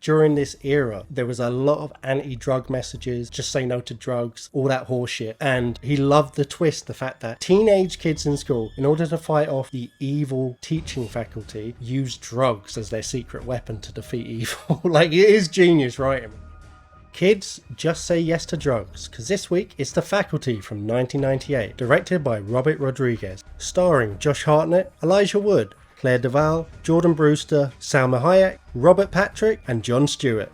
during this era, there was a lot of anti-drug messages, just say no to drugs, all that horseshit. And he loved the twist, the fact that teenage kids in school, in order to fight off the evil teaching faculty, use drugs as their secret weapon to defeat evil. Like, it is genius writing. Kids, just say yes to drugs, because this week it's The Faculty from 1998, directed by Robert Rodriguez, starring Josh Hartnett, Elijah Wood, Clea DuVall, Jordana Brewster, Salma Hayek, Robert Patrick, and Jon Stewart.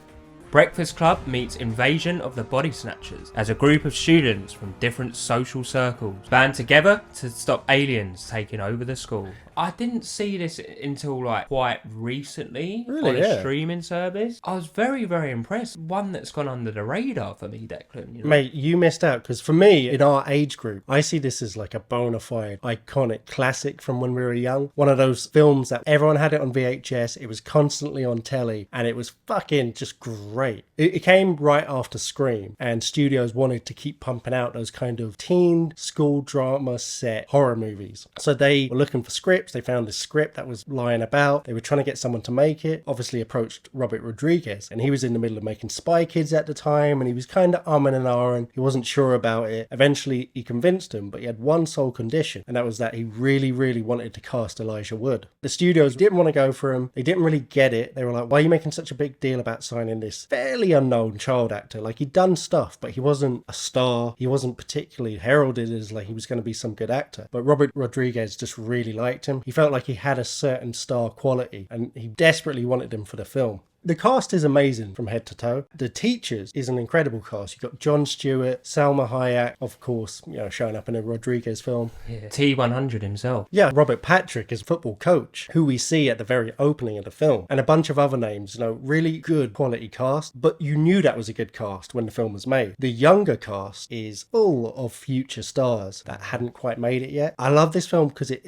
Breakfast Club meets Invasion of the Body Snatchers as a group of students from different social circles band together to stop aliens taking over the school. I didn't see this until like quite recently on a streaming service. I was very, very impressed. One that's gone under the radar for me, Declan. You know? Mate, you missed out, because for me, in our age group, I see this as like a bona fide, iconic classic from when we were young. One of those films that everyone had it on VHS, it was constantly on telly, and it was fucking just great. It came right after Scream, and studios wanted to keep pumping out those kind of teen school drama set horror movies. So they were looking for scripts. They found this script that was lying about. They were trying to get someone to make it. Obviously approached Robert Rodriguez, and he was in the middle of making Spy Kids at the time, and he was kind of umming and ahhing. He wasn't sure about it. Eventually he convinced him, but he had one sole condition, and that was that he really, really wanted to cast Elijah Wood. The studios didn't want to go for him. They didn't really get it. They were like, why are you making such a big deal about signing this fairly unknown child actor? Like, he'd done stuff, but he wasn't a star. He wasn't particularly heralded as like he was going to be some good actor. But Robert Rodriguez just really liked him. He felt like he had a certain star quality, and he desperately wanted him for the film. The cast is amazing from head to toe. The teachers is an incredible cast. You've got Jon Stewart, Salma Hayek, of course, you know, showing up in a Rodriguez film. Yeah. T100 himself. Yeah, Robert Patrick is a football coach, who we see at the very opening of the film. And a bunch of other names, you know, really good quality cast. But you knew that was a good cast when the film was made. The younger cast is full of future stars that hadn't quite made it yet. I love this film because it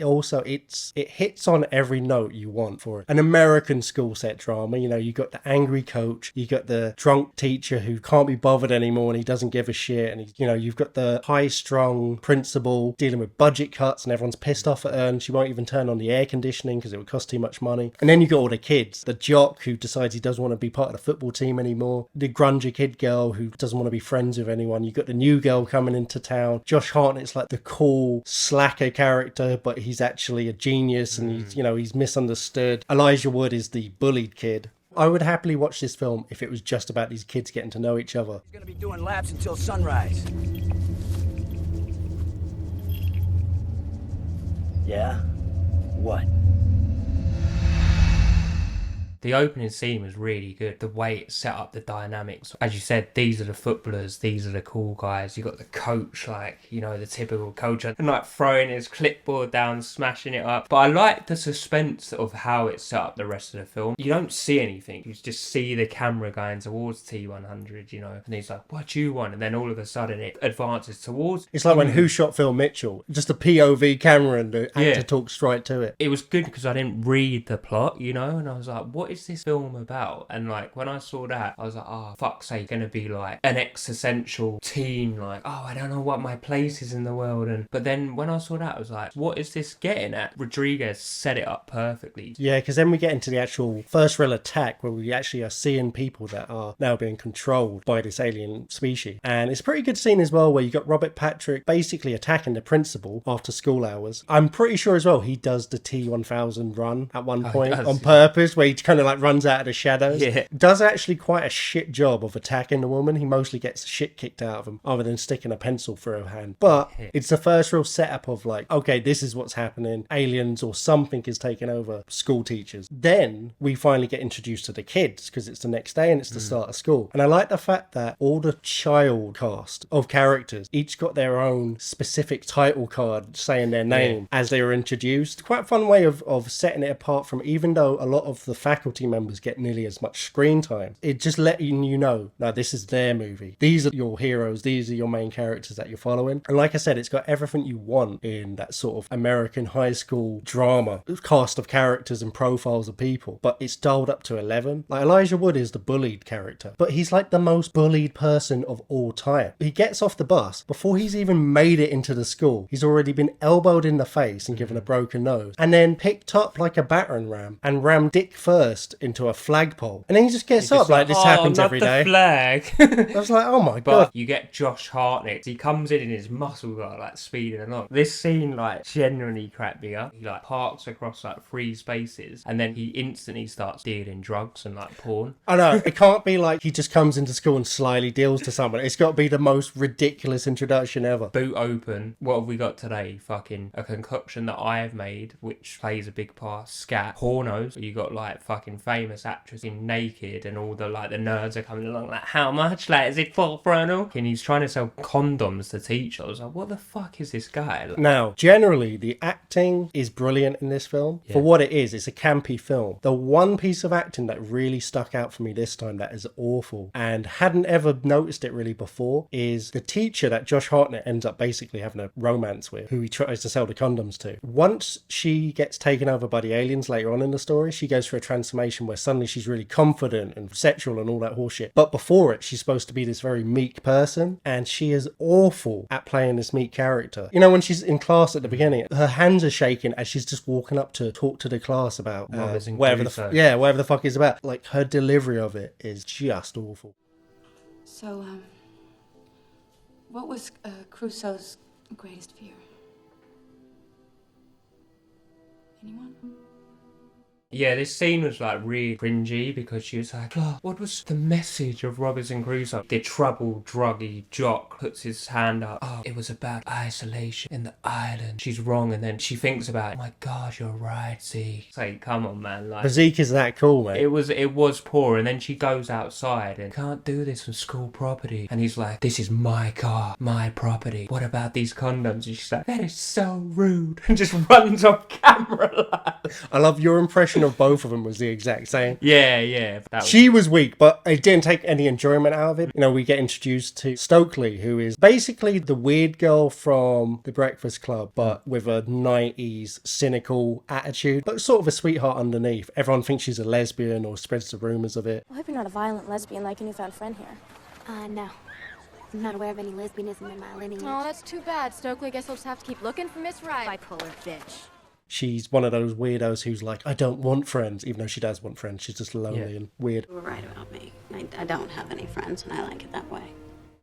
hits on every note you want for it. An American school set drama, you know, you got the angry coach, you got the drunk teacher who can't be bothered anymore and he doesn't give a shit, and you've got the high-strung principal dealing with budget cuts and everyone's pissed off at her and she won't even turn on the air conditioning because it would cost too much money. And then you got all the kids, the jock who decides he doesn't want to be part of the football team anymore, the grungy kid girl who doesn't want to be friends with anyone, you got the new girl coming into town. Josh Hartnett's like the cool slacker character, but he's actually a genius and he's misunderstood. Elijah Wood is the bullied kid. I would happily watch this film if it was just about these kids getting to know each other. He's gonna be doing laps until sunrise. Yeah? What? The opening scene was really good. The way it set up the dynamics. As you said, these are the footballers, these are the cool guys. You got the coach, like, the typical coach, and like throwing his clipboard down, smashing it up. But I like the suspense of how it set up the rest of the film. You don't see anything. You just see the camera going towards T100, and he's like, what do you want? And then all of a sudden it advances towards... It's like when Who Shot Phil Mitchell? Just a POV camera and the actor talks right to it. It was good because I didn't read the plot, and I was like, what is this film about? And like when I saw that, I was like, oh fuck's sake, gonna be like an existential teen, like, oh, I don't know what my place is in the world. But then when I saw that, I was like, what is this getting at? Rodriguez set it up perfectly. Yeah, because then we get into the actual first real attack where we actually are seeing people that are now being controlled by this alien species, and it's a pretty good scene as well where you got Robert Patrick basically attacking the principal after school hours. I'm pretty sure as well he does the T1000 run at one point on purpose, where he kind of like runs out of the shadows. Does actually quite a shit job of attacking the woman. He mostly gets shit kicked out of him other than sticking a pencil through her hand. But it's the first real setup of like, okay, this is what's happening. Aliens or something is taking over school teachers. Then we finally get introduced to the kids because it's the next day and it's the start of school. And I like the fact that all the child cast of characters each got their own specific title card saying their name as they were introduced. Quite a fun way of setting it apart from, even though a lot of the faculty members get nearly as much screen time, it just letting you know, no, this is their movie. These are your heroes. These are your main characters that you're following. And like I said, it's got everything you want in that sort of American high school drama cast of characters and profiles of people, but it's dialed up to 11. Like, Elijah Wood is the bullied character, but he's like the most bullied person of all time. He gets off the bus before he's even made it into the school. He's already been elbowed in the face and given a broken nose, and then picked up like a battering ram and rammed dick first burst into a flagpole. And then he just gets You're up just like this happens not every the day. flag. I was like, oh my But God. you get Josh Hartnett. He comes in and his muscles are like speeding along. This scene like genuinely cracked me up. He like parks across like 3 spaces and then he instantly starts dealing drugs and like porn. I know, it can't be like he just comes into school and slyly deals to someone. It's got to be the most ridiculous introduction ever. Boot open. What have we got today? Fucking a concoction that I've made, which plays a big part. Scat. Pornos. You got like fucking famous actress in naked and all the like the nerds are coming along like, how much? Like, is it full frontal? And he's trying to sell condoms to teachers. I was like, what the fuck is this guy? Like, Now, generally, the acting is brilliant in this film. Yeah. For what it is, it's a campy film. The one piece of acting that really stuck out for me this time that is awful and hadn't ever noticed it really before is the teacher that Josh Hartnett ends up basically having a romance with, who he tries to sell the condoms to. Once she gets taken over by the aliens later on in the story, she goes through a transformation where suddenly she's really confident and sexual and all that horseshit. But before it, she's supposed to be this very meek person, and she is awful at playing this meek character. You know, when she's in class at the beginning, her hands are shaking as she's just walking up to talk to the class about whatever the fuck is about. Like, her delivery of it is just awful. So, what was Crusoe's greatest fear? Anyone? yeah, this scene was like really cringy because she was like, oh, what was the message of Robinson Crusoe? The troubled, druggy jock puts his hand up. Oh, it was about isolation in the island. She's wrong, and then she thinks about it. Oh my God, you're right, see. It's like, come on, man. Like, Physique is that cool, mate. it was poor, and then she goes outside and can't do this on school property. And he's like, this is my car, my property. What about these condoms? And she's like, that is so rude. And just runs off camera. I love your impression of both of them was the exact same. Yeah. She was weak, but I didn't take any enjoyment out of it. You know, we get introduced to Stokely, who is basically the weird girl from The Breakfast Club, but with a 90s cynical attitude, but sort of a sweetheart underneath. Everyone thinks she's a lesbian or spreads the rumours of it. I hope you're not a violent lesbian like your newfound friend here. No. I'm not aware of any lesbianism in my lineage. Oh, that's too bad. Stokely, guess I'll just have to keep looking for Miss Right. Bipolar bitch. She's one of those weirdos who's like, I don't want friends, even though she does want friends. She's just lonely and weird. You were right about me. I don't have any friends, and I like it that way.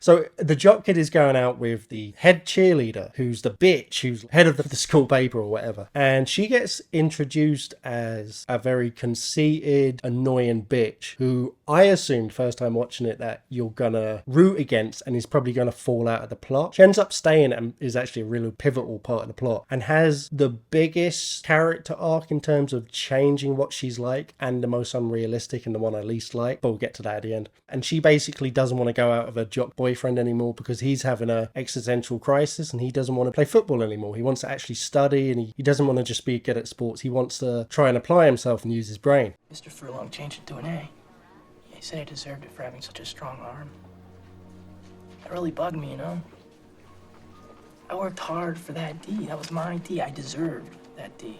So the jock kid is going out with the head cheerleader, who's the bitch, who's head of the school paper or whatever. And she gets introduced as a very conceited, annoying bitch, who I assumed first time watching it that you're gonna root against and is probably gonna fall out of the plot. She ends up staying and is actually a really pivotal part of the plot and has the biggest character arc in terms of changing what she's like and the most unrealistic and the one I least like. But we'll get to that at the end. And she basically doesn't want to go out of a jock boyfriend anymore because he's having a existential crisis and he doesn't want to play football anymore. He wants to actually study and he doesn't want to just be good at sports. He wants to try and apply himself and use his brain. Mr. Furlong changed it to an A. He said he deserved it for having such a strong arm. That really bugged me, you know? I worked hard for that D. That was my D. I deserved that D.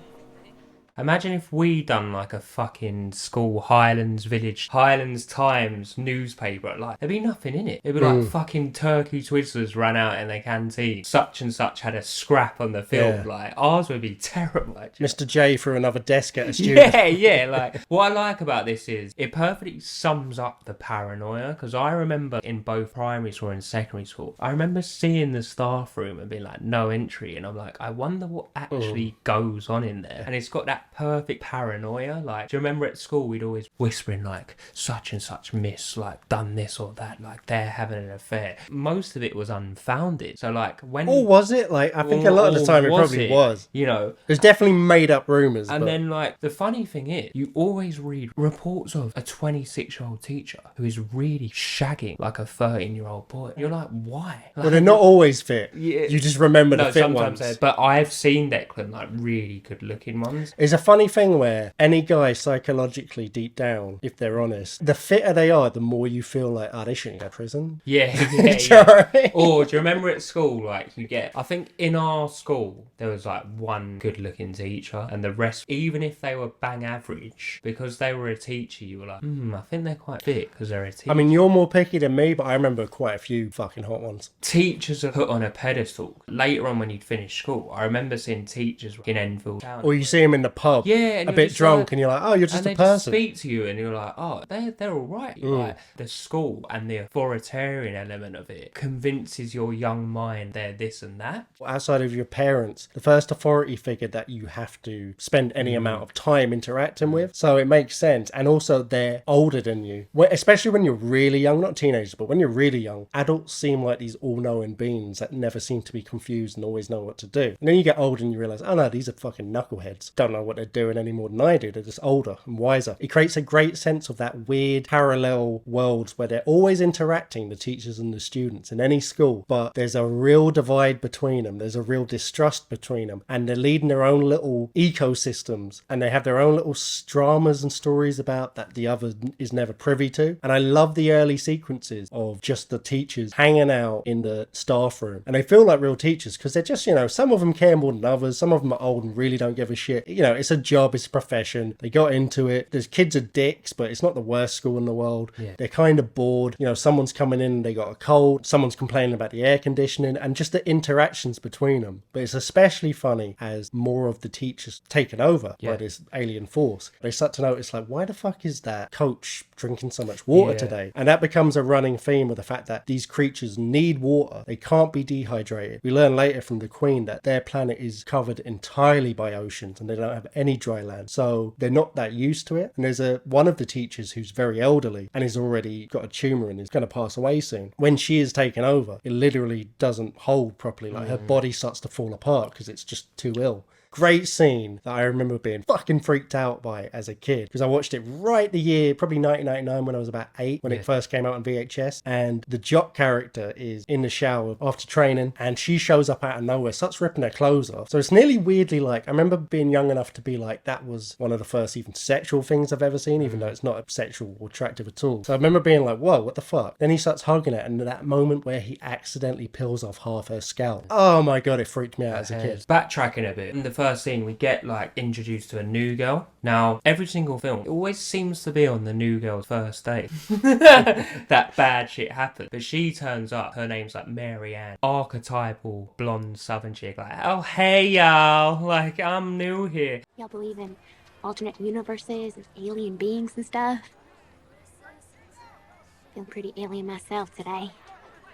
Imagine if we done like a fucking school Highlands Village, Highlands Times newspaper. Like, there'd be nothing in it. It'd be like fucking turkey twizzlers ran out in the canteen. Such and such had a scrap on the field. Yeah. Like, ours would be terrible. Like, Mr. J threw another desk at a student. yeah. Like, what I like about this is it perfectly sums up the paranoia. Because I remember in both primary school and secondary school, I remember seeing the staff room and being like, no entry. And I'm like, I wonder what actually goes on in there. And it's got that perfect paranoia. Like, do you remember at school we'd always whispering like such and such miss like done this or that, like they're having an affair. Most of it was unfounded. So like when Or was it? Like, I think a lot of the time it probably was. You know, there's definitely made up rumours. and then like the funny thing is you always read reports of a 26-year-old teacher who is really shagging like a 13-year-old boy. You're like, why? Like, well, they're not always fit. Yeah. You just remember the fit sometimes ones. but I've seen Declan like really good looking ones. It's a funny thing where any guy psychologically deep down, if they're honest, the fitter they are, the more you feel like, oh, they shouldn't go to prison. Yeah. Do you know what I mean? Or do you remember at school, like you get, I think in our school, there was like one good looking teacher and the rest, even if they were bang average, because they were a teacher, you were like, I think they're quite fit because they're a teacher. I mean, you're more picky than me, but I remember quite a few fucking hot ones. Teachers are put on a pedestal. Later on when you'd finish school, I remember seeing teachers in Enfield Town. Or you see them in the pub, Yeah, and a you're bit just drunk, like- and you're like, oh, you're just and a they person. just speak to you, and you're like, oh, they're all right. Like the school and the authoritarian element of it convinces your young mind they're this and that. Outside of your parents, the first authority figure that you have to spend any amount of time interacting with. So it makes sense. And also, they're older than you, especially when you're really young, not teenagers, but when you're really young. Adults seem like these all-knowing beings that never seem to be confused and always know what to do. And then you get older and you realize, oh no, these are fucking knuckleheads. Don't know what they're doing any more than I do. They're just older and wiser. It creates a great sense of that weird parallel worlds where they're always interacting, the teachers and the students in any school, but there's a real divide between them. There's a real distrust between them, and they're leading their own little ecosystems, and they have their own little dramas and stories about that the other is never privy to. And I love the early sequences of just the teachers hanging out in the staff room, and they feel like real teachers because they're just, some of them care more than others, some of them are old and really don't give a shit. It's a job, it's a profession, they got into it. There's kids are dicks, but it's not the worst school in the world. They're kind of bored. Someone's coming in and they got a cold, someone's complaining about the air conditioning, and just the interactions between them. But it's especially funny as more of the teachers taken over by this alien force. They start to notice, like, why the fuck is that coach drinking so much water today? And that becomes a running theme of the fact that these creatures need water. They can't be dehydrated. We learn later from the Queen that their planet is covered entirely by oceans and they don't have any dry land, so they're not that used to it. And there's one of the teachers who's very elderly and has already got a tumor and is going to pass away soon. When she is taken over, it literally doesn't hold properly. Like, her body starts to fall apart because it's just too ill. Great scene that I remember being fucking freaked out by as a kid, because I watched it right the year, probably 1999, when I was about 8, when it first came out on VHS. And the jock character is in the shower after training, and she shows up out of nowhere, starts ripping her clothes off. So it's nearly weirdly like, I remember being young enough to be like, that was one of the first even sexual things I've ever seen, even though it's not sexual or attractive at all. So I remember being like, whoa, what the fuck? Then he starts hugging her, and that moment where he accidentally peels off half her scalp. Oh my god, it freaked me out as a kid. Backtracking a bit, in the first scene we get introduced to a new girl. Now every single film, it always seems to be on the new girl's first date that bad shit happens, but she turns up. Her name's Mary Ann, archetypal blonde southern chick, oh hey y'all, I'm new here. Y'all believe in alternate universes and alien beings and stuff? Feeling pretty alien myself today.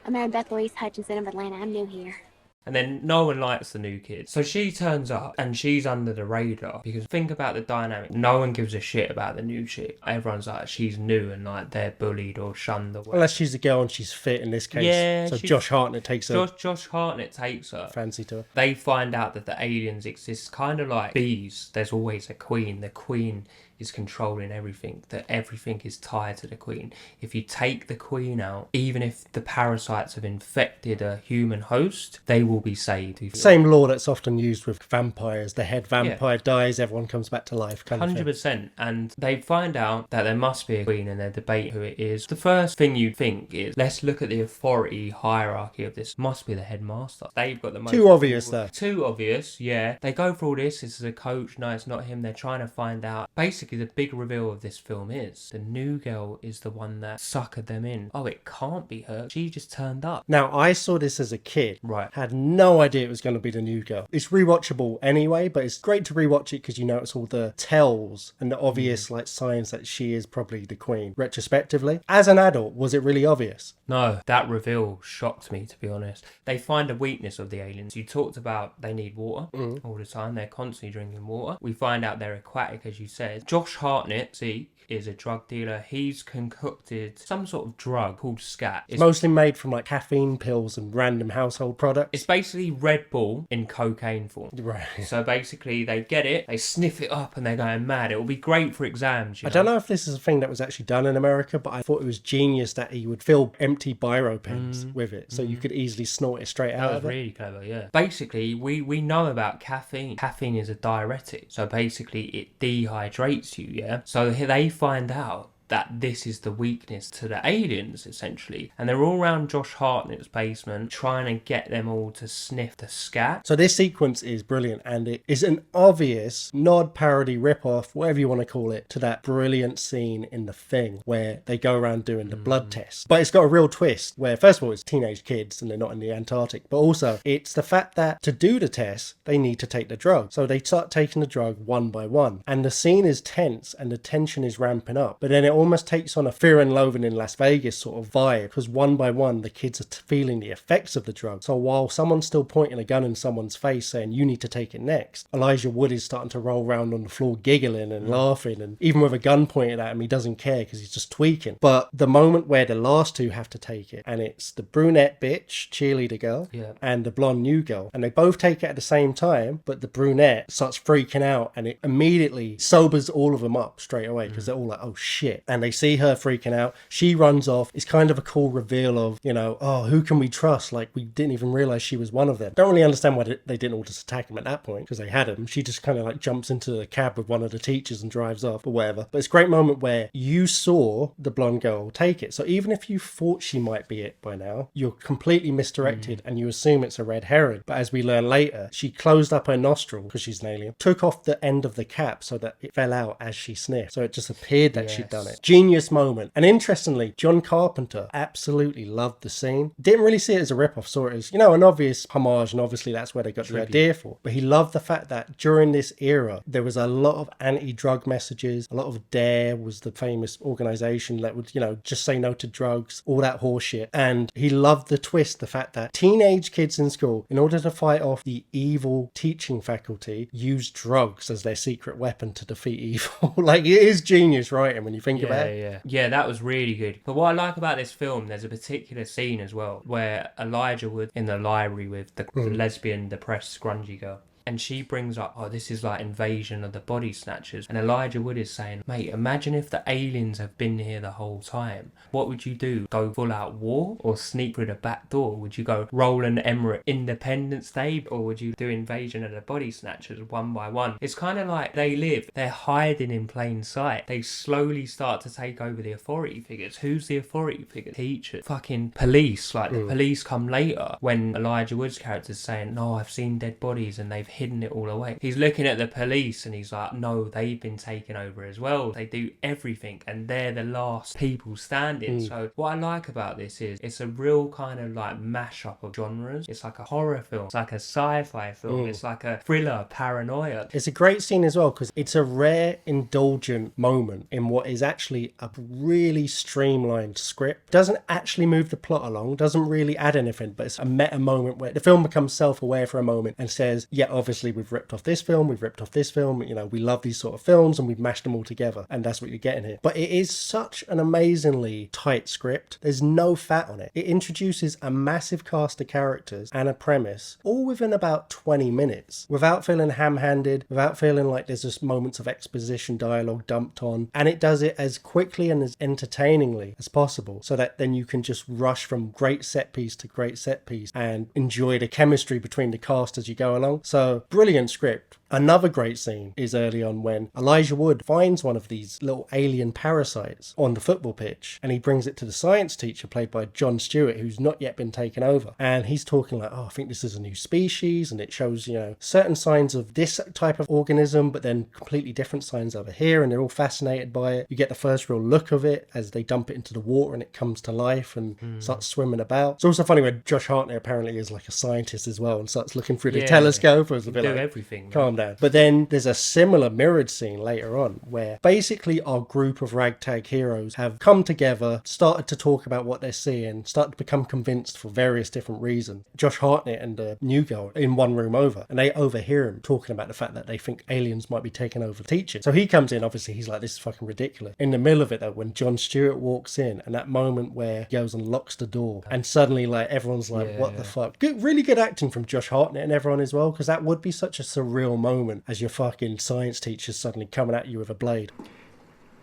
I'm Mary Beth Louise Hutchinson of Atlanta. I'm new here. And then no one likes the new kid. So she turns up and she's under the radar, because think about the dynamic. No one gives a shit about the new chick. Everyone's like, she's new, and they're bullied or shunned or whatever. Unless she's a girl and she's fit in this case. Yeah, so Josh Hartnett takes her. Josh Hartnett takes her. Fancy to her. They find out that the aliens exist kind of like bees. There's always a queen. The queen is controlling everything, that everything is tied to the queen. If you take the queen out, even if the parasites have infected a human host, they will be saved. Same law that's often used with vampires. The head vampire dies, everyone comes back to life. 100%. And they find out that there must be a queen, and they debate who it is. The first thing you'd think is, let's look at the authority hierarchy of this. Must be the headmaster. They've got the most... Too obvious, though. Too obvious, yeah. They go through all this. This is a coach. No, it's not him. They're trying to find out. Basically, the big reveal of this film is the new girl is the one that suckered them in. Oh, it can't be her. She just turned up. Now, I saw this as a kid. Right. Had no idea it was going to be the new girl. It's rewatchable anyway, but it's great to rewatch it because you notice all the tells and the obvious signs that she is probably the queen retrospectively. As an adult, was it really obvious? No, that reveal shocked me, to be honest. They find a weakness of the aliens. You talked about they need water all the time. They're constantly drinking water. We find out they're aquatic, as you said. Josh Hartnett, is a drug dealer. He's concocted some sort of drug called scat. It's mostly made from caffeine pills and random household products. It's basically Red Bull in cocaine form. Right. So basically they get it, they sniff it up, and they're going mad. It will be great for exams. I don't know if this is a thing that was actually done in America, but I thought it was genius that he would fill empty biro pens with it, so you could easily snort it straight out of it. Really clever, yeah. Basically, we know about caffeine. Caffeine is a diuretic, so basically it dehydrates you, yeah? So they find out that this is the weakness to the aliens, essentially. And they're all around Josh Hartnett's basement trying to get them all to sniff the scat. So this sequence is brilliant, and it is an obvious nod, parody, rip-off, whatever you want to call it, to that brilliant scene in The Thing where they go around doing the blood test. But it's got a real twist where, first of all, it's teenage kids and they're not in the Antarctic, but also it's the fact that to do the test, they need to take the drug. So they start taking the drug one by one, and the scene is tense and the tension is ramping up. But then it almost takes on a Fear and Loathing in Las Vegas sort of vibe, because one by one, the kids are feeling the effects of the drug. So while someone's still pointing a gun in someone's face saying, you need to take it next, Elijah Wood is starting to roll around on the floor giggling and laughing, and even with a gun pointed at him, he doesn't care because he's just tweaking. But the moment where the last two have to take it, and it's the brunette bitch, cheerleader girl, and the blonde new girl, and they both take it at the same time, but the brunette starts freaking out, and it immediately sobers all of them up straight away, because they're all like, oh shit. And they see her freaking out, she runs off. It's kind of a cool reveal of, you know, oh, who can we trust? Like, we didn't even realize she was one of them. Don't really understand why they didn't all just attack him at that point, because they had him. She just kind of like jumps into the cab with one of the teachers and drives off or whatever. But it's a great moment where you saw the blonde girl take it, so even if you thought she might be it by now, you're completely misdirected and you assume it's a red herring. But as we learn later, she closed up her nostril, because she's an alien, took off the end of the cap so that it fell out as she sniffed, so it just appeared that she'd done it. Genius moment. And interestingly, John Carpenter absolutely loved the scene. Didn't really see it as a rip-off, saw it as, you know, an obvious homage, and obviously that's where they got the idea for. But he loved the fact that during this era there was a lot of anti-drug messages. A lot of DARE was the famous organization that would, you know, just say no to drugs, all that horseshit. And he loved the twist, the fact that teenage kids in school, in order to fight off the evil teaching faculty, use drugs as their secret weapon to defeat evil. Like, it is genius writing when you think about it. Yeah, that was really good. But what I like about this film, there's a particular scene as well where Elijah Wood in the library with the lesbian, depressed, grungy girl. And she brings up, oh, this is like Invasion of the Body Snatchers. And Elijah Wood is saying, mate, imagine if the aliens have been here the whole time. What would you do? Go full out war or sneak through the back door? Would you go Roland Emmerich Independence Day, or would you do Invasion of the Body Snatchers one by one? It's kind of like they live. They're hiding in plain sight. They slowly start to take over the authority figures. Who's the authority figure? Teachers. Fucking police. Like the police come later when Elijah Wood's character's saying, no, I've seen dead bodies and they've hidden it all away. He's looking at the police and he's like, no, they've been taken over as well. They do everything and they're the last people standing. So what I like about this is it's a real kind of like mashup of genres. It's like a horror film, it's like a sci-fi film, it's like a thriller, paranoia. It's a great scene as well, because it's a rare indulgent moment in what is actually a really streamlined script. Doesn't actually move the plot along, doesn't really add anything, but it's a meta moment where the film becomes self-aware for a moment and says, yeah, obviously we've ripped off this film, we've ripped off this film, you know, we love these sort of films and we've mashed them all together, and that's what you're getting here. But it is such an amazingly tight script. There's no fat on it. It introduces a massive cast of characters and a premise all within about 20 minutes without feeling ham-handed, without feeling like there's just moments of exposition dialogue dumped on, and it does it as quickly and as entertainingly as possible, so that then you can just rush from great set piece to great set piece and enjoy the chemistry between the cast as you go along. So brilliant script. Another great scene is early on when Elijah Wood finds one of these little alien parasites on the football pitch, and he brings it to the science teacher played by Jon Stewart, who's not yet been taken over. And he's talking like, oh, I think this is a new species, and it shows, you know, certain signs of this type of organism, but then completely different signs over here, and they're all fascinated by it. You get the first real look of it as they dump it into the water and it comes to life and starts swimming about. It's also funny when Josh Hartnett apparently is like a scientist as well and starts looking through the telescope. It's a bit do like, everything. Calm down. But then there's a similar mirrored scene later on where basically our group of ragtag heroes have come together, started to talk about what they're seeing, started to become convinced for various different reasons. Josh Hartnett and the new girl in one room over, and they overhear him talking about the fact that they think aliens might be taking over teaching. So he comes in, obviously he's like, this is fucking ridiculous. In the middle of it though, when Jon Stewart walks in, and that moment where he goes and locks the door, and suddenly like everyone's like, what the fuck? Good, really good acting from Josh Hartnett and everyone as well, because that would be such a surreal moment as your fucking science teacher's suddenly coming at you with a blade.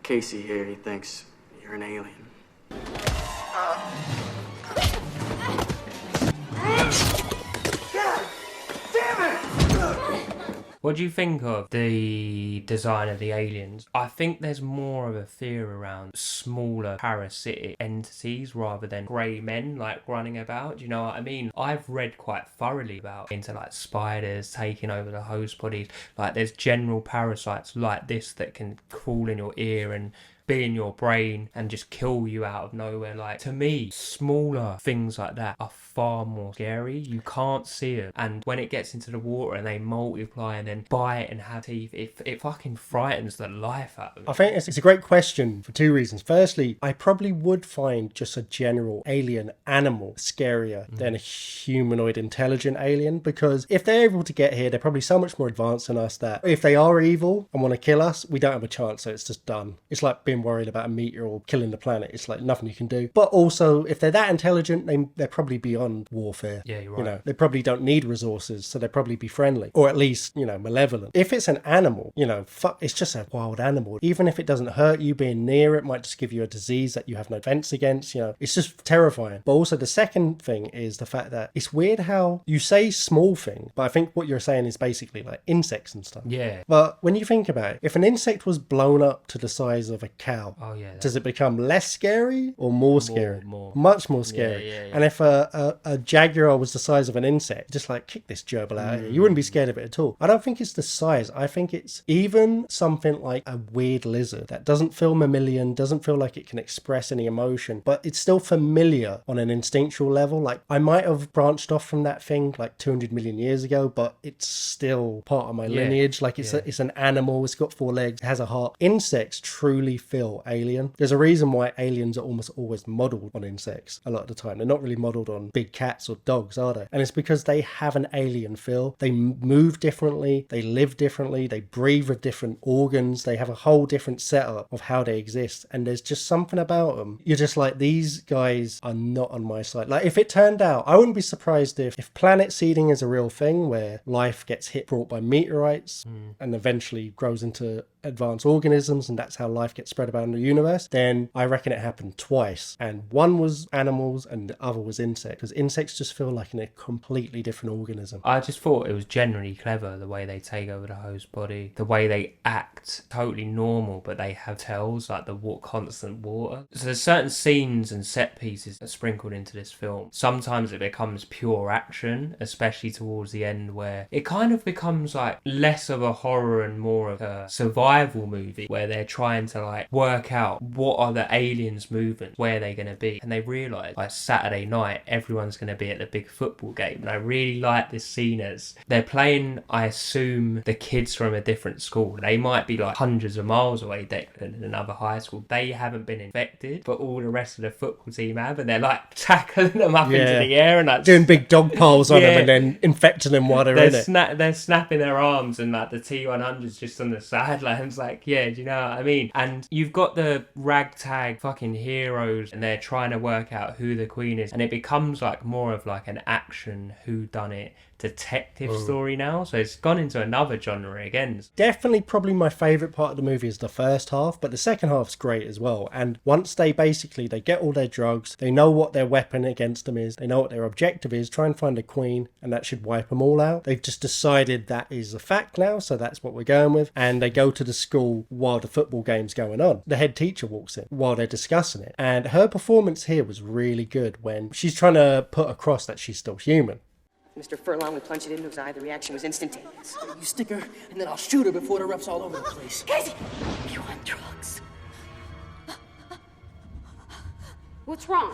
Casey here, he thinks you're an alien. What do you think of the design of the aliens? I think there's more of a fear around smaller parasitic entities rather than grey men like running about. Do you know what I mean? I've read quite thoroughly about into like spiders taking over the host bodies. Like there's general parasites like this that can crawl in your ear and be in your brain and just kill you out of nowhere. Like, to me, smaller things like that are far more scary. You can't see them, and when it gets into the water and they multiply and then bite and have teeth, it fucking frightens the life out of me. I think it's a great question for two reasons. Firstly, I probably would find just a general alien animal scarier than a humanoid intelligent alien, because if they're able to get here, they're probably so much more advanced than us that if they are evil and want to kill us, we don't have a chance, so it's just done. It's like being worried about a meteor or killing the planet. It's like nothing you can do. But also, if they're that intelligent, they're probably beyond warfare. Yeah, you're right. You know, they probably don't need resources, so they'd probably be friendly, or at least, you know, malevolent. If it's an animal, you know, it's just a wild animal. Even if it doesn't hurt you, being near it might just give you a disease that you have no defense against. You know, it's just terrifying. But also the second thing is the fact that it's weird how you say small thing, but I think what you're saying is basically like insects and stuff. Yeah. But when you think about it, if an insect was blown up to the size of a cow, Oh yeah. does it become less scary or more scary? More. Much more scary. Yeah. And if a jaguar was the size of an insect, just like kick this gerbil out of here, you wouldn't be scared of it at all. I don't think it's the size. I think it's even something like a weird lizard that doesn't feel mammalian, doesn't feel like it can express any emotion, but it's still familiar on an instinctual level. Like, I might have branched off from that thing like 200 million years ago, but it's still part of my lineage. Like, it's an animal, it's got 4 legs, it has a heart. Insects truly feel alien. There's a reason why aliens are almost always modelled on insects a lot of the time. They're not really modelled on big cats or dogs, are they? And it's because they have an alien feel. They move differently, they live differently, they breathe with different organs, they have a whole different setup of how they exist, and there's just something about them. You're just like, these guys are not on my side. Like, if it turned out, I wouldn't be surprised if planet seeding is a real thing where life gets brought by meteorites and eventually grows into advanced organisms, and that's how life gets spread about in the universe, then I reckon it happened twice, and one was animals and the other was insects, because insects just feel like a completely different organism. I just thought it was generally clever the way they take over the host body, the way they act totally normal, but they have tails like the constant water. So there's certain scenes and set pieces that sprinkled into this film. Sometimes it becomes pure action, especially towards the end, where it kind of becomes like less of a horror and more of a survival movie, where they're trying to like work out what are the aliens' movements, where they're going to be, and they realise like Saturday night everyone's going to be at the big football game. And I really like this scene as they're playing, I assume, the kids from a different school. They might be like hundreds of miles away, Declan, in another high school. They haven't been infected, but all the rest of the football team have, and they're like tackling them up into the air and like doing big dog piles on them and then infecting them while they're in it. They're snapping their arms, and like the T100's just on the sidelines, like, yeah, do you know what I mean? And you've got the ragtag fucking heroes, and they're trying to work out who the queen is, and it becomes like more of like an action whodunit detective story now. So it's gone into another genre again. Definitely probably my favourite part of the movie is the first half, but the second half's great as well. And once they get all their drugs, they know what their weapon against them is, they know what their objective is, try and find a queen, and that should wipe them all out. They've just decided that is a fact now, so that's what we're going with. And they go to the school while the football game's going on. The head teacher walks in while they're discussing it, and her performance here was really good when she's trying to put across that she's still human. Mr. Furlong, we punched it into his eye. The reaction was instantaneous. You stick her, and then I'll shoot her before the ref's all over the place. Casey! You on drugs? What's wrong?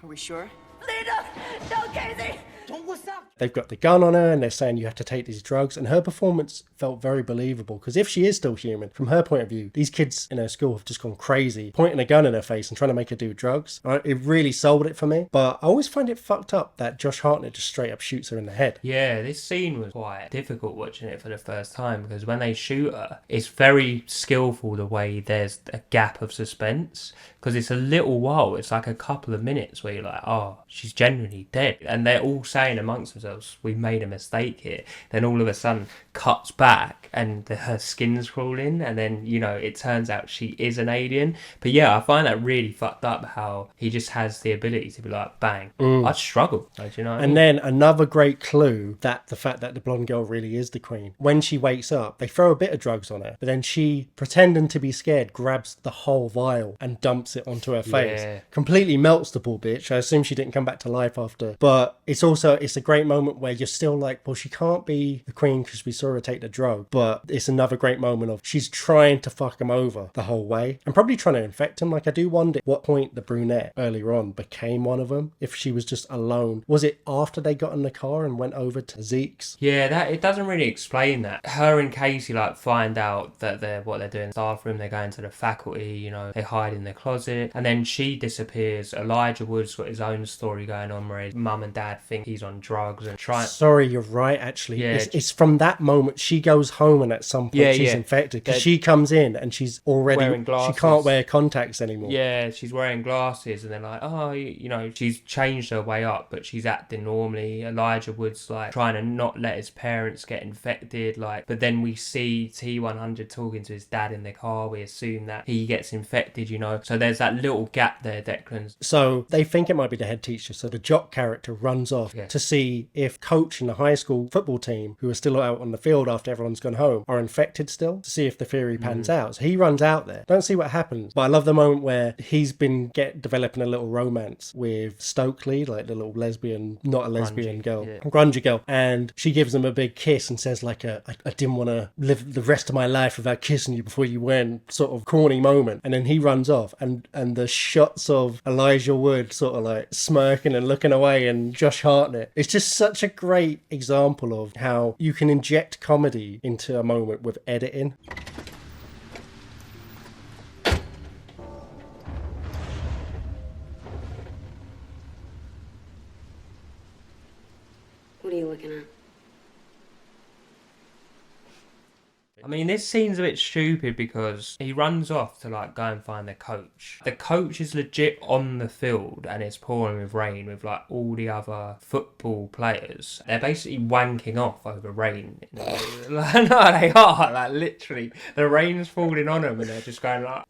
Are we sure? No, Casey! Don't what's up? They've got the gun on her and they're saying you have to take these drugs, and her performance felt very believable, because if she is still human, from her point of view, these kids in her school have just gone crazy, pointing a gun in her face and trying to make her do drugs. It really sold it for me, but I always find it fucked up that Josh Hartnett just straight up shoots her in the head. Yeah, this scene was quite difficult watching it for the first time, because when they shoot her, it's very skillful the way there's a gap of suspense, because it's a little while, it's like a couple of minutes where you're like, oh, she's genuinely dead, and they're all saying saying amongst themselves, we made a mistake here. Then all of a sudden cuts back and her skin's crawling, and then, you know, it turns out she is an alien. But yeah, I find that really fucked up how he just has the ability to be like, bang. I'd struggle. Like, you know what I mean? And then another great clue, that the fact that the blonde girl really is the queen. When she wakes up, they throw a bit of drugs on her, but then she, pretending to be scared, grabs the whole vial and dumps it onto her face. Yeah. Completely melts the poor bitch. I assume she didn't come back to life after. But it's a great moment where you're still like, well, she can't be the queen because we saw her take the drug. But it's another great moment of she's trying to fuck him over the whole way and probably trying to infect him. Like, I do wonder what point the brunette earlier on became one of them, if she was just alone. Was it after they got in the car and went over to Zeke's? Yeah, that it doesn't really explain that. Her and Casey like find out that they're doing in the staff room. They're going to the faculty, you know, they hide in the closet, and then she disappears. Elijah Wood's got his own story going on where his mum and dad think he's on drugs and try. Sorry, you're right. Actually, Yeah. it's from that moment she goes home, and at some point she's infected because she comes in and she's already wearing glasses. She can't wear contacts anymore. Yeah, she's wearing glasses, and they're like, oh, you know, she's changed her way up, but she's acting normally. Elijah Wood's like trying to not let his parents get infected, like, but then we see T100 talking to his dad in the car. We assume that he gets infected, you know. So there's that little gap there, Declan. So they think it might be the head teacher. So the jock character runs off to see if coach and the high school football team, who are still out on the field after everyone's gone home, are infected still, to see if the theory pans out. So he runs out there. Don't see what happens. But I love the moment where he's been developing a little romance with Stokely, like the little lesbian, not a lesbian girl, grungy girl. And she gives him a big kiss and says like, I didn't want to live the rest of my life without kissing you before you went, sort of corny moment. And then he runs off, and the shots of Elijah Wood sort of like smirking and looking away, and Josh Hartnett. It's just such a great example of how you can inject comedy into a moment with editing. What are you looking at? I mean, this scene's a bit stupid because he runs off to like go and find the coach. The coach is legit on the field and it's pouring with rain with like all the other football players. They're basically wanking off over rain. No, they are, like, literally. The rain's falling on them and they're just going like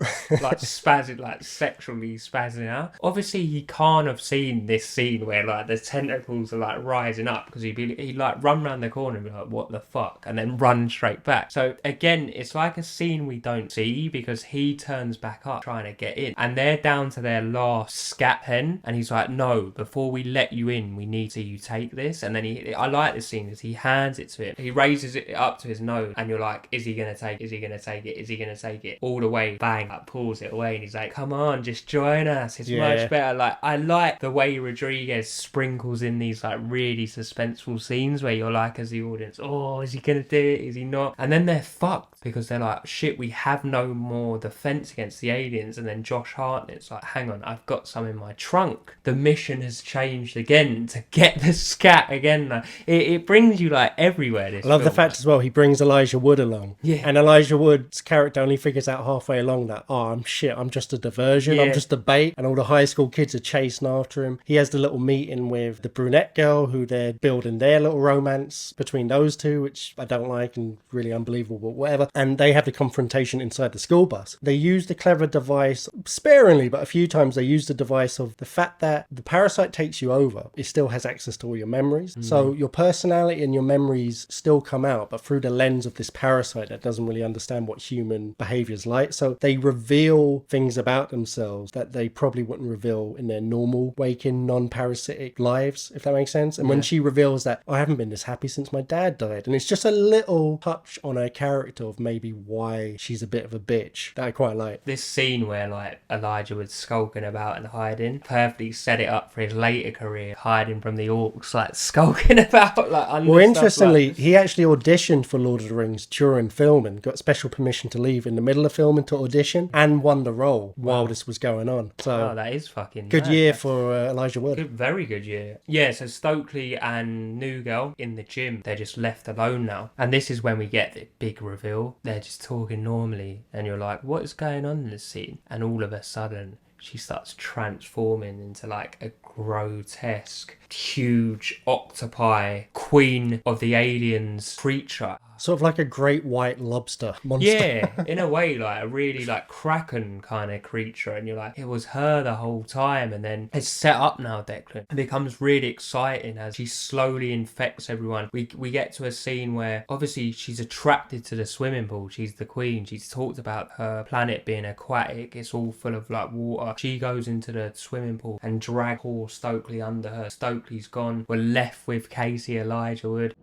spazzing, like sexually spazzing out. Obviously, he can't have seen this scene where like the tentacles are like rising up, because he'd like run around the corner and be like, what the fuck? And then run straight back. So again, it's like a scene we don't see because he turns back up trying to get in, and they're down to their last scat pen, and he's like, no, before we let you in, we need to you take this. And then I like this scene because he hands it to him, he raises it up to his nose, and you're like, is he gonna take it? Is he gonna take it? Is he gonna take it? All the way, bang, like, pulls it away, and he's like, come on, just join us, it's much better. Like, I like the way Rodriguez sprinkles in these like really suspenseful scenes where you're like, as the audience, oh, is he gonna do it? Is he not? And then they're fucked because they're like, shit, we have no more defense against the aliens. And then Josh Hartnett's like, hang on, I've got some in my trunk. The mission has changed again to get the scat again. Like, it brings you like everywhere. This I love film. the fact as well he brings Elijah Wood along, and Elijah Wood's character only figures out halfway along that, I'm just a diversion, I'm just a bait, and all the high school kids are chasing after him. He has the little meeting with the brunette girl who they're building their little romance between those two, which I don't like and really unbelievable, but whatever. And they have the confrontation inside the school bus. They use the clever device sparingly, but a few times they use the device of the fact that the parasite takes you over. It still has access to all your memories. So your personality and your memories still come out, but through the lens of this parasite that doesn't really understand what human behavior is like. So they reveal things about themselves that they probably wouldn't reveal in their normal waking, non-parasitic lives, if that makes sense. And when she reveals that, I haven't been this happy since my dad died, and it's just a little touch on her character of maybe why she's a bit of a bitch that I quite like. This scene where like Elijah was skulking about and hiding perfectly set it up for his later career, hiding from the orcs, like skulking about like under Well, stuff, interestingly, like... he actually auditioned for Lord of the Rings during filming, got special permission to leave in the middle of filming to audition, and won the role while this was going on. So that is fucking good mad. year for Elijah Wood. Very good year. Yeah, so Stokely and New Girl in the gym, they're just left alone now. And this is when we get the big reveal. They're just talking normally and you're like, what is going on in this scene? And all of a sudden, she starts transforming into like a grotesque, huge octopi queen of the aliens creature. Sort of like a great white lobster monster. Yeah, in a way, like a really like kraken kind of creature, and you're like, it was her the whole time. And then it's set up now, Declan. It becomes really exciting as she slowly infects everyone. We get to a scene where obviously she's attracted to the swimming pool. She's the queen. She's talked about her planet being aquatic. It's all full of like water. She goes into the swimming pool and drags poor Stokely under her. Stokely's gone. We're left with Casey Elijah Wood.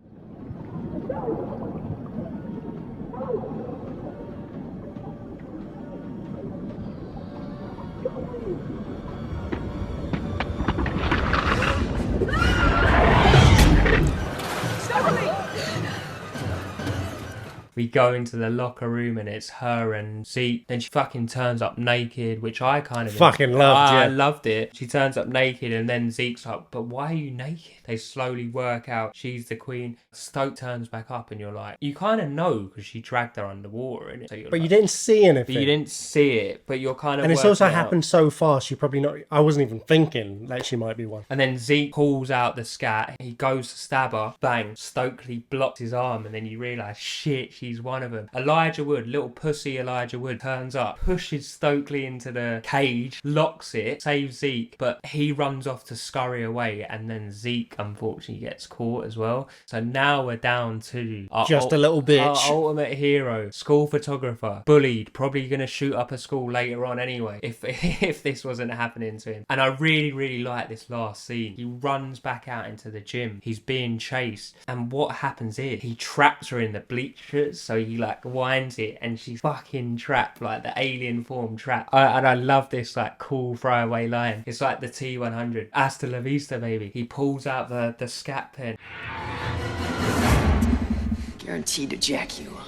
We go into the locker room and it's her and Zeke. Then she fucking turns up naked, which I kind of fucking loved. I loved it. She turns up naked and then Zeke's like, but why are you naked? They slowly work out she's the queen. Stoke turns back up and you're like, you kind of know because she dragged her underwater, innit? So But like, you didn't see anything. But you didn't see it, but you're kind of. And it's also working happened out. so fast, you probably not. I wasn't even thinking that she might be one. And then Zeke pulls out the scat. He goes to stab her. Bang. Stokely blocks his arm. And then you realise, shit, she's one of them. Elijah Wood, little pussy Elijah Wood, turns up, pushes Stokely into the cage, locks it, saves Zeke. But he runs off to scurry away. And then Zeke, unfortunately, gets caught as well. So now we're down to Just a little bitch. Our ultimate hero, school photographer, bullied, probably going to shoot up a school later on anyway, if this wasn't happening to him. And I really, really like this last scene. He runs back out into the gym. He's being chased. And what happens is he traps her in the bleachers. So he like winds it and she's fucking trapped, like the alien form trap. And I love this like cool throwaway line. It's like the T-100. Hasta la vista, baby. He pulls out the scat pen. Guaranteed to jack you up.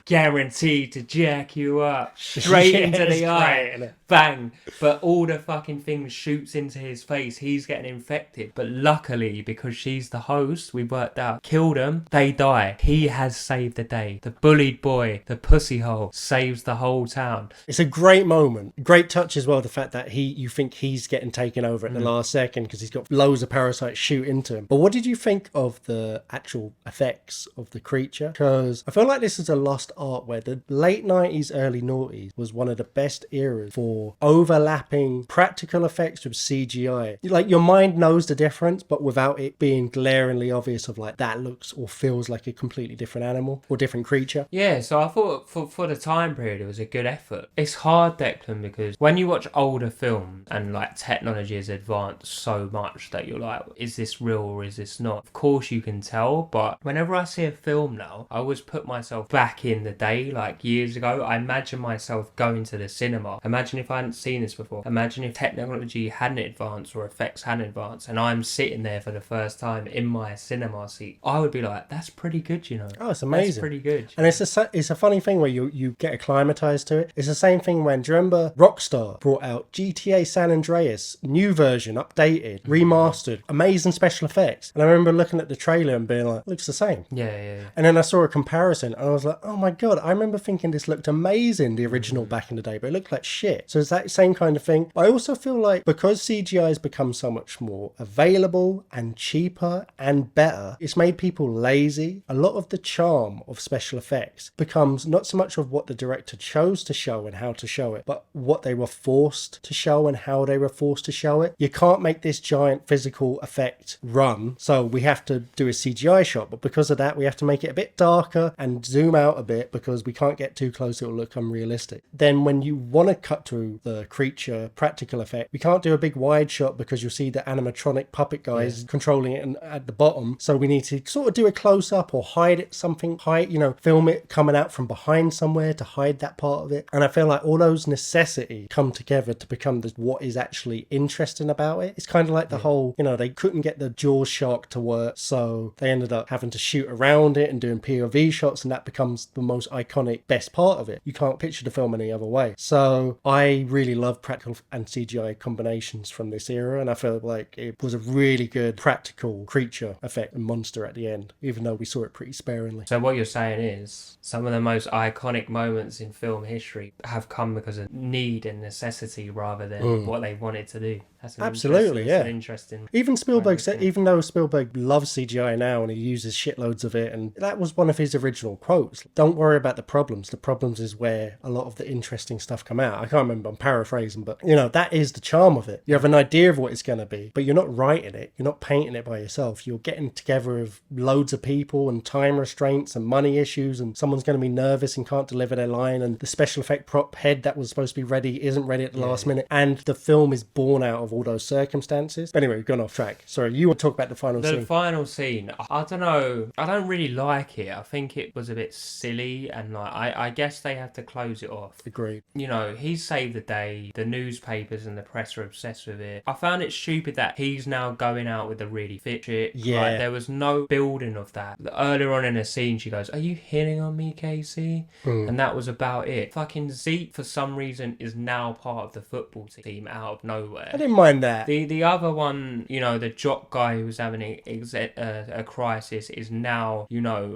Guaranteed to jack you up straight into the eye. Bang. But all the fucking things shoots into his face. He's getting infected. But luckily, because she's the host, we worked out, killed them, they die. He has saved the day. The bullied boy, the pussy hole, saves the whole town. It's a great moment. Great touch as well, the fact that you think he's getting taken over at the last second because he's got loads of parasites shoot into him. But what did you think of the actual effects of the creature? Because I feel like this is a lost art where the late 90s, early noughties was one of the best eras for overlapping practical effects with CGI. Like, your mind knows the difference, but without it being glaringly obvious of like, that looks or feels like a completely different animal or different creature. Yeah, so I thought for the time period it was a good effort. It's hard, Declan, because when you watch older films and like technology has advanced so much that you're like, is this real or is this not? Of course you can tell, but whenever I see a film now, I always put myself back in the day, like years ago. I imagine myself going to the cinema. Imagine if I hadn't seen this before. Imagine if technology hadn't advanced or effects hadn't advanced and I'm sitting there for the first time in my cinema seat. I would be like, that's pretty good, you know. Oh, it's amazing. That's pretty good. And it's a funny thing where you get acclimatized to it. It's the same thing when, do you remember Rockstar brought out GTA San Andreas, new version, updated, remastered, amazing special effects. And I remember looking at the trailer and being like, looks the same. Yeah. And then I saw a comparison and I was like, oh my God, I remember thinking this looked amazing, the original back in the day, but it looked like shit. So it's that same kind of thing. I also feel like because CGI has become so much more available and cheaper and better, it's made people lazy. A lot of the charm of special effects becomes not so much of what the director chose to show and how to show it, but what they were forced to show and how they were forced to show it. You can't make this giant physical effect run, so we have to do a CGI shot, but because of that we have to make it a bit darker and zoom out a bit because we can't get too close, it'll look unrealistic. Then when you want to cut to the creature practical effect, we can't do a big wide shot because you'll see the animatronic puppet guys controlling it at the bottom, so we need to sort of do a close-up or hide it, film it coming out from behind somewhere to hide that part of it. And I feel like all those necessities come together to become what is actually interesting about it. It's kind of like the whole, they couldn't get the Jaws shark to work, so they ended up having to shoot around it and doing POV shots, and that becomes the most iconic, best part of it. You can't picture the film any other way. So I I really love practical and CGI combinations from this era, and I felt like it was a really good practical creature effect and monster at the end, even though we saw it pretty sparingly. So what you're saying is some of the most iconic moments in film history have come because of need and necessity rather than what they wanted to do. That's Absolutely, an interesting. Even Spielberg said, even though Spielberg loves CGI now and he uses shitloads of it, and that was one of his original quotes. Don't worry about the problems. The problems is where a lot of the interesting stuff come out. I can't remember, I'm paraphrasing, but that is the charm of it. You have an idea of what it's going to be, but you're not writing it. You're not painting it by yourself. You're getting together with loads of people and time restraints and money issues, and someone's going to be nervous and can't deliver their line, and the special effect prop head that was supposed to be ready isn't ready at the last minute, and the film is born out of all those circumstances. But anyway, we've gone off track. Sorry, you want to talk about the final scene? The final scene, I don't know. I don't really like it. I think it was a bit silly, and I guess they had to close it off. Agreed. He saved the day. The newspapers and the press are obsessed with it. I found it stupid that he's now going out with the really fit chick. Yeah. There was no building of that. Earlier on in the scene, she goes, "Are you hitting on me, Casey?" And that was about it. Fucking Zeke, for some reason, is now part of the football team out of nowhere. I didn't mind that. The other one, the jock guy who was having a crisis is now,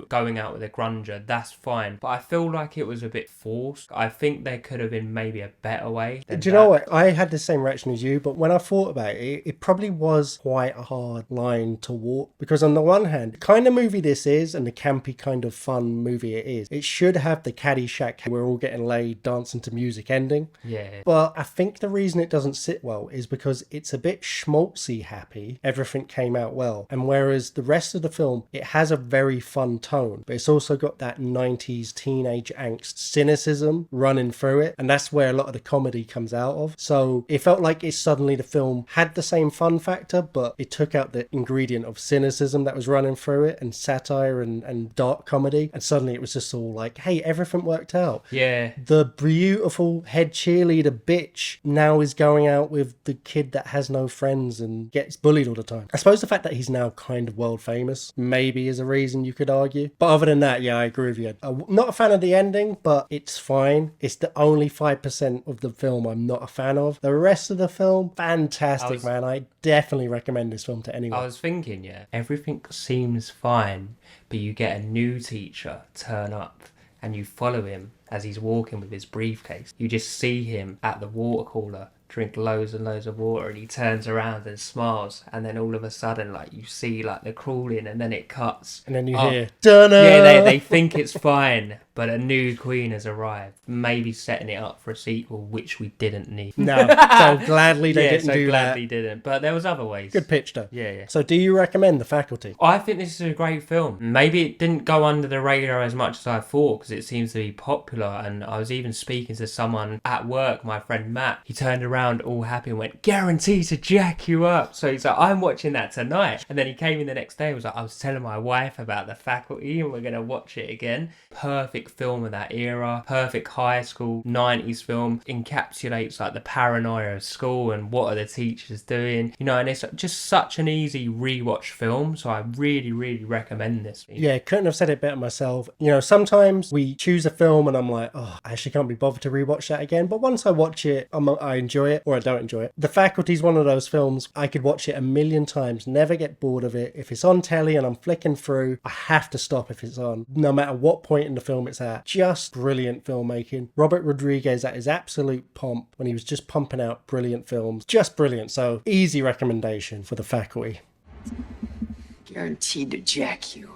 going out with a grunger. That's fine. But I feel like it was a bit forced. I think there could have been maybe a better way. Do you know what? I had the same reaction as you, but when I thought about it, it probably was quite a hard line to walk. Because on the one hand, the kind of movie this is, and the campy kind of fun movie it is, it should have the Caddyshack, we're all getting laid, dancing to music ending. Yeah. But I think the reason it doesn't sit well is because it's a bit schmaltzy happy. Everything came out well. And whereas the rest of the film, it has a very fun tone, but it's also got that 90s teenage angst cynicism running through it. And that's where a lot of the comedy comes out of. So it felt like the film had the same fun factor, but it took out the ingredient of cynicism that was running through it, and satire and dark comedy. And suddenly it was just all like, hey, everything worked out. Yeah. The beautiful head cheerleader bitch now is going out with the kid that has no friends and gets bullied all the time. I suppose the fact that he's now kind of world famous maybe is a reason you could argue. But other than that, yeah, I agree with you. I'm not a fan of the ending, but it's fine. It's the only 5% of the film I'm not a fan of. The rest of the film, fantastic, man. I definitely recommend this film to anyone. I was thinking, everything seems fine, but you get a new teacher turn up and you follow him as he's walking with his briefcase. You just see him at the water cooler drink loads and loads of water, and he turns around and smiles, and then all of a sudden you see the crawling, and then it cuts, and then you hear Dunno! Yeah, they think it's fine, but a new queen has arrived, maybe setting it up for a sequel, which we didn't need. No, so gladly they didn't do gladly that. Didn't, but there was other ways. Good pitch though. Yeah. So do you recommend The Faculty? I think this is a great film. Maybe it didn't go under the radar as much as I thought, because it seems to be popular, and I was even speaking to someone at work, my friend Matt. He turned around all happy and went, "Guaranteed to jack you up." So he's like, "I'm watching that tonight." And then he came in the next day and was like, "I was telling my wife about The Faculty and we're going to watch it again." Perfect film of that era. Perfect high school 90s film. Encapsulates the paranoia of school and what are the teachers doing. And it's just such an easy rewatch film. So I really, really recommend this. Yeah, couldn't have said it better myself. Sometimes we choose a film and I'm like, oh, I actually can't be bothered to rewatch that again. But once I watch it, I enjoy it or I don't enjoy it. The Faculty is one of those films I could watch it a million times, never get bored of it. If it's on telly and I'm flicking through, I have to stop if it's on, no matter what point in the film it's at. Just brilliant filmmaking. Robert Rodriguez at his absolute pomp when he was just pumping out brilliant films. Just brilliant. So easy recommendation for The Faculty. Guaranteed to jack you.